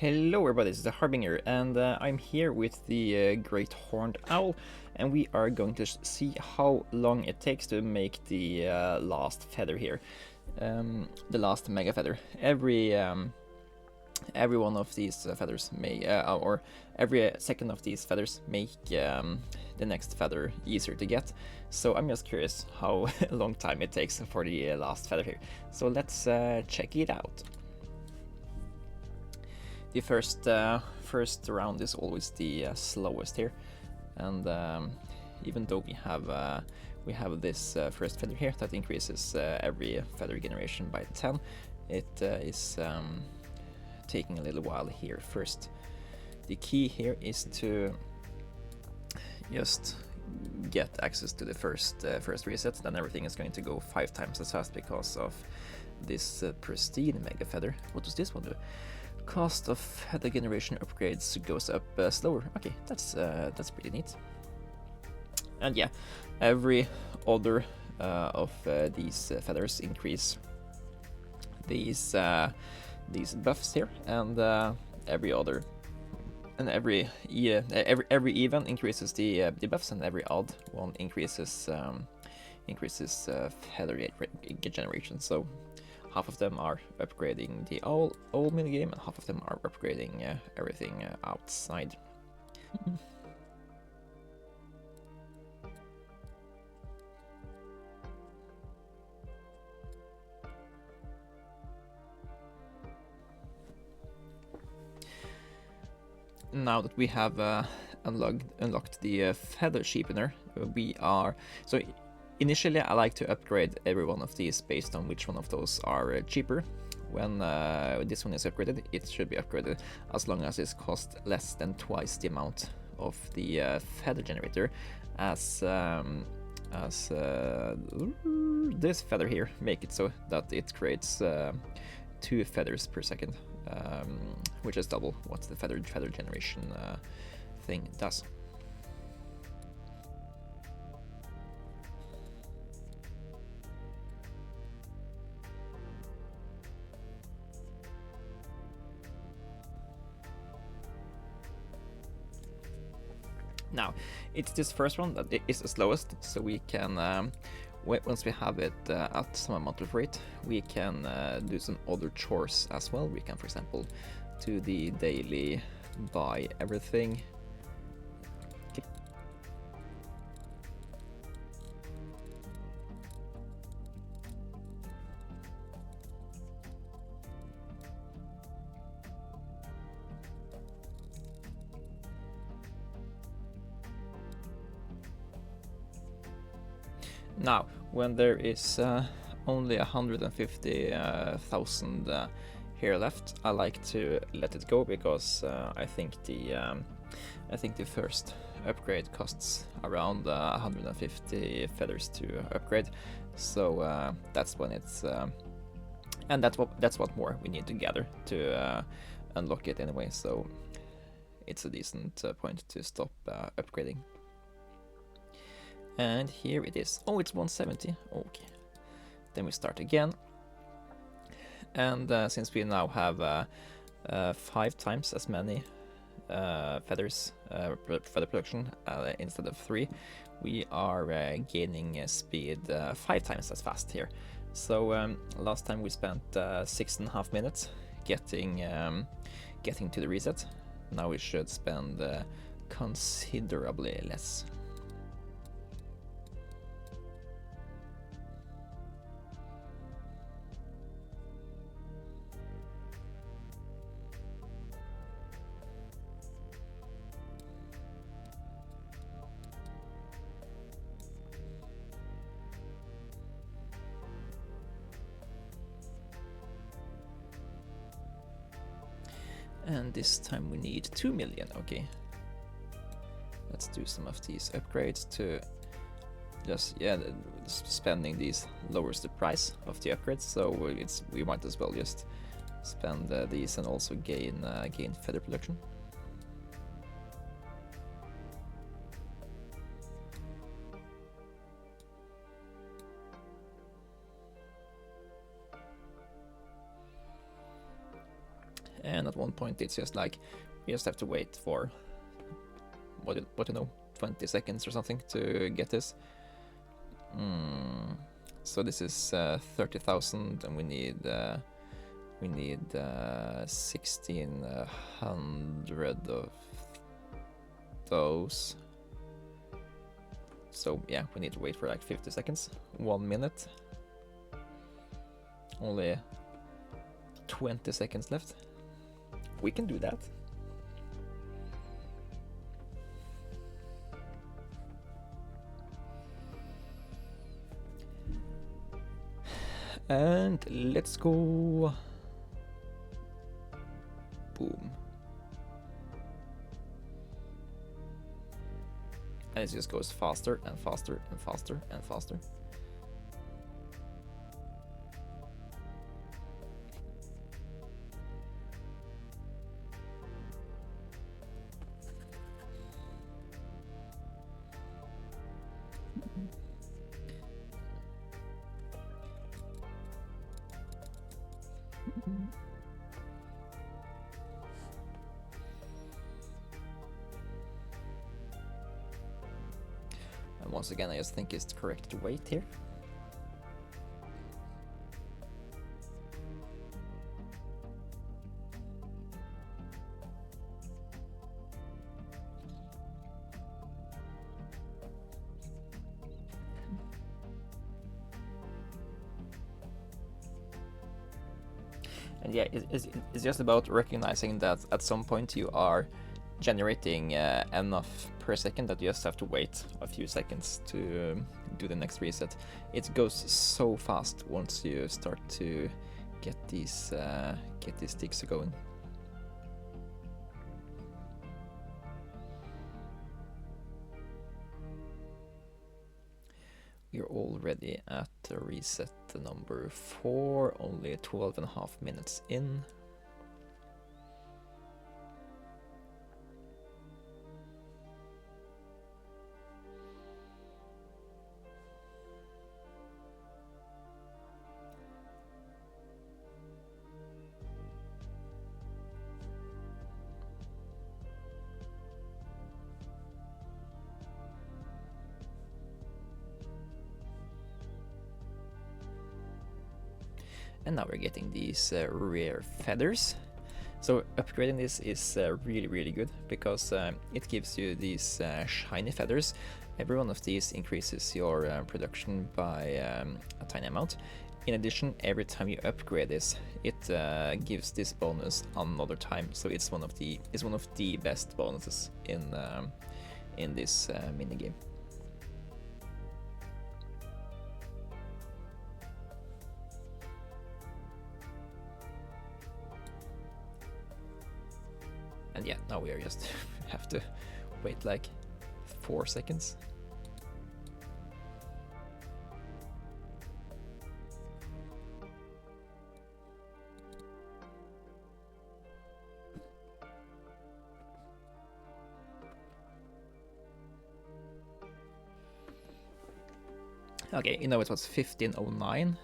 Hello everybody, this is the Harbinger, and I'm here with the Great Horned Owl, and we are going to see how long it takes to make the last feather here, the last Megafeather. Every one of these feathers may, or every second of these feathers make the next feather easier to get. So I'm just curious how long time it takes for the last feather here. So let's check it out. The first round is always the slowest here, and even though we have this first feather here that increases every feather generation by 10, it is taking a little while here first. The key here is to just get access to the first reset, then everything is going to go 5 times as fast because of this pristine Megafeather. What does this one do? Cost of feather generation upgrades goes up slower. Okay, that's pretty neat. And yeah, every other of these feathers increase these buffs here, and every other and every even increases the buffs, and every odd one increases feather generation. So half of them are upgrading the owl minigame, and half of them are upgrading everything outside. Now that we have unlocked the feather cheapener, we are so. Initially, I like to upgrade every one of these based on which one of those are cheaper. When this one is upgraded, it should be upgraded as long as it costs less than twice the amount of the feather generator as this feather here make it so that it creates 2 feathers per second, which is double what the feather generation thing does. Now, it's this first one that is the slowest, so we can, once we have it at some amount of rate, we can do some other chores as well. We can, for example, do the daily buy everything. Okay. Now, when there is only 150,000 here left, I like to let it go, because I think the first upgrade costs around 150 feathers to upgrade. So that's when it's and that's what more we need to gather to unlock it anyway. So it's a decent point to stop upgrading. And here it is. Oh, it's 170. Okay. Then we start again. And since we now have 5 times as many feathers feather production instead of 3, we are gaining speed 5 times as fast here. So last time we spent 6.5 minutes getting to the reset. Now we should spend considerably less. And this time we need 2 million. Okay. Let's do some of these upgrades to just, yeah, spending these lowers the price of the upgrades. So we might as well just spend these and also gain feather production. And at one point it's just like, we just have to wait for, what you know, 20 seconds or something to get this. So this is 30,000, and we need 1,600 of those. So yeah, we need to wait for like 50 seconds, 1 minute. Only 20 seconds left. We can do that. And let's go. Boom. And it just goes faster and faster and faster and faster. And once again, I just think it's correct to wait here. And yeah, it's just about recognizing that at some point you are generating enough per second that you just have to wait a few seconds to do the next reset. It goes so fast once you start to get these ticks going. We're already at reset number 4, only 12.5 minutes in. And now we're getting these rare feathers. So upgrading this is really good, because it gives you these shiny feathers. Every one of these increases your production by a tiny amount. In addition, every time you upgrade this, it gives this bonus another time. So it's one of the best bonuses in this minigame. And yeah, now we are just have to wait like 4 seconds. Okay, you know it was 1509.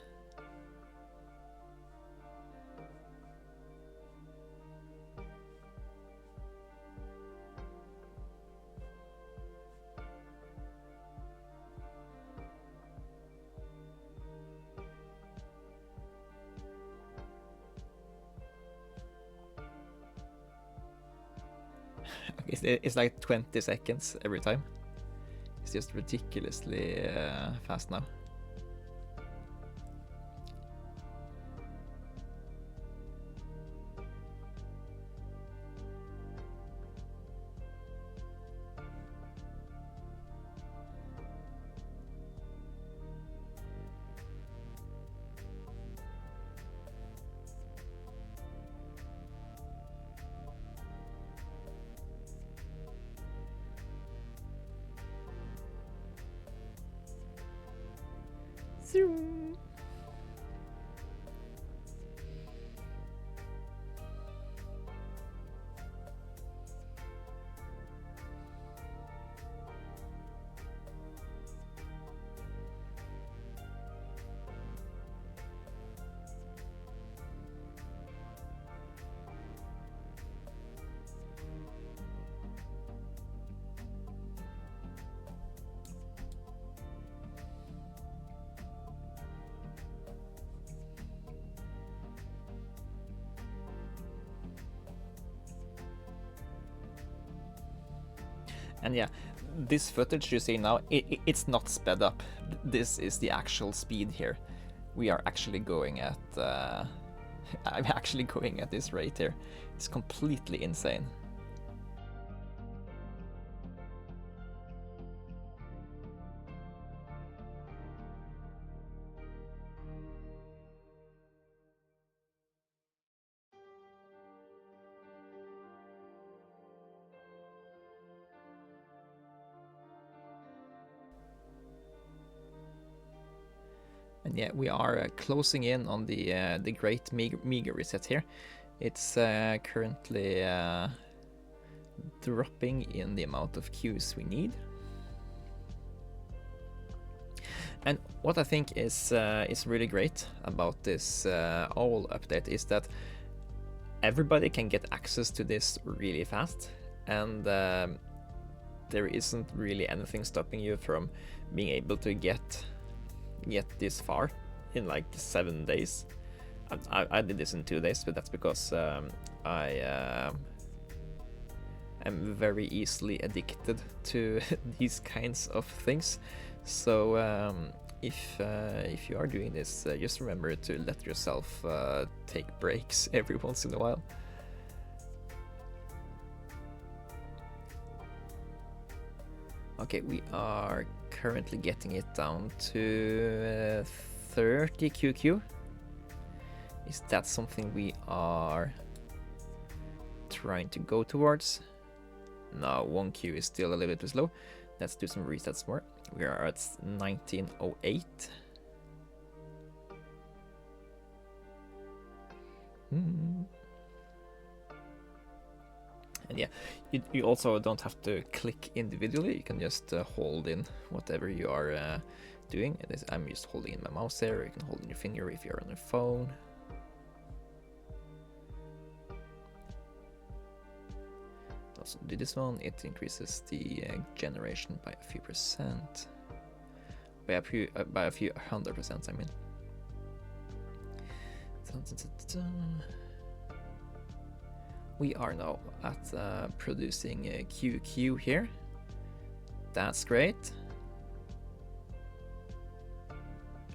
It's like 20 seconds every time. It's just ridiculously fast now. And yeah, this footage you see now, it's not sped up. This is the actual speed here. We are actually going at I'm actually going at this rate here. It's completely insane. And yeah, we are closing in on the great meager reset here. It's currently dropping in the amount of queues we need. And what I think is really great about this OWL update is that everybody can get access to this really fast, and there isn't really anything stopping you from being able to get this far in like 7 days. I did this in 2 days, but that's because I am very easily addicted to these kinds of things. So if you are doing this, just remember to let yourself take breaks every once in a while. Okay, we are currently getting it down to 30 QQ. Is that something we are trying to go towards? No, 1 Q is still a little bit too slow. Let's do some resets more. We are at 1908. And yeah, you also don't have to click individually. You can just hold in whatever you are doing. I'm just holding in my mouse there. You can hold in your finger if you're on your phone. Also do this one. It increases the generation by a few percent. By a few 100%, I mean. We are now at producing QQ here. That's great.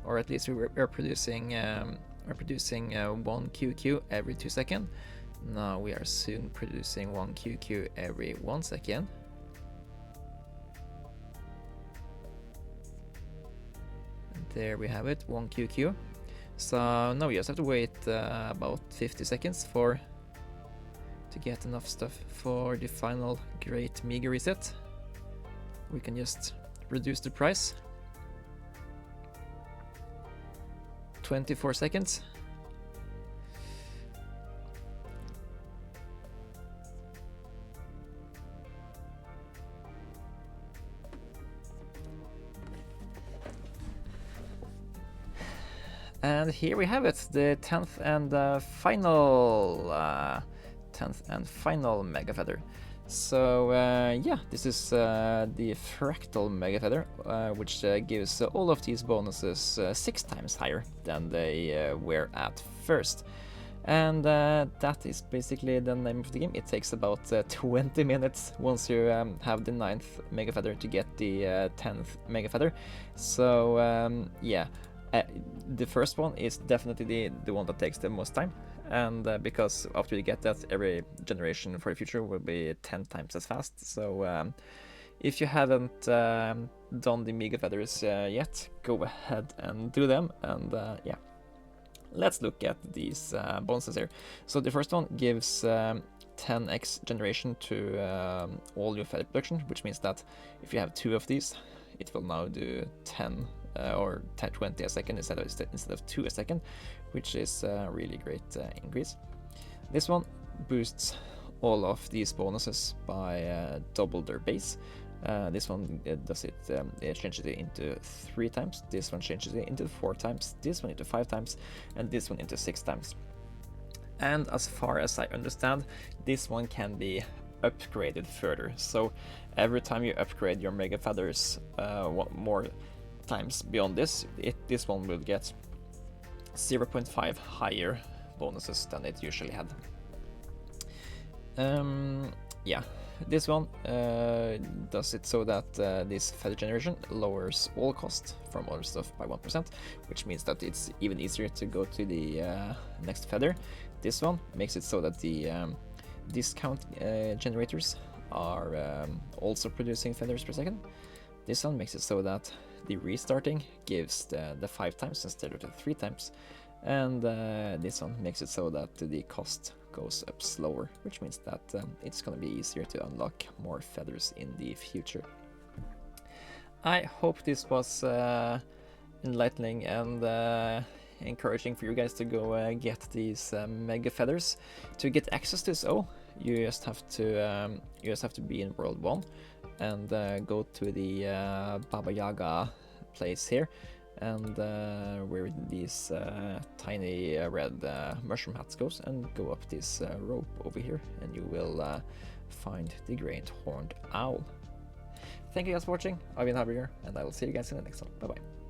Or at least we're producing 1 QQ every 2 seconds. Now we are soon producing 1 QQ every 1 second. And there we have it, 1 QQ. So now we just have to wait about 50 seconds to get enough stuff for the final great meager reset. We can just reduce the price. 24 seconds. And here we have it, the 10th and final Megafeather. So yeah, this is the fractal Megafeather, which gives all of these bonuses 6 times higher than they were at first. And that is basically the name of the game. It takes about 20 minutes once you have the 9th Megafeather to get the 10th Megafeather. So yeah. The first one is definitely the one that takes the most time, and because after you get that, every generation for the future will be 10 times as fast. So if you haven't done the Megafeathers yet, go ahead and do them. And yeah, let's look at these bonuses here. So the first one gives 10x generation to all your feather production, which means that if you have 2 of these, it will now do 10 or 20 a second instead of 2 a second, which is a really great increase. This one boosts all of these bonuses by double their base. This one does it, it changes it into 3 times, this one changes it into 4 times, this one into 5 times, and this one into 6 times. And as far as I understand, this one can be upgraded further. So every time you upgrade your Megafeathers more times beyond this, this one will get 0.5 higher bonuses than it usually had. Yeah, this one does it so that this feather generation lowers all cost from other stuff by 1%, which means that it's even easier to go to the next feather. This one makes it so that the discount generators are also producing feathers per second. This one makes it so that the restarting gives the 5 times instead of the 3 times. And this one makes it so that the cost goes up slower, which means that it's gonna be easier to unlock more feathers in the future. I hope this was enlightening and encouraging for you guys to go get these mega feathers. To get access to this, you just have to be in World 1 and go to the Baba Yaga place here, and where these tiny red mushroom hats goes, and go up this rope over here, and you will find the great horned owl. Thank you guys for watching. I've been Harbinger, and I will see you guys in the next one. Bye bye.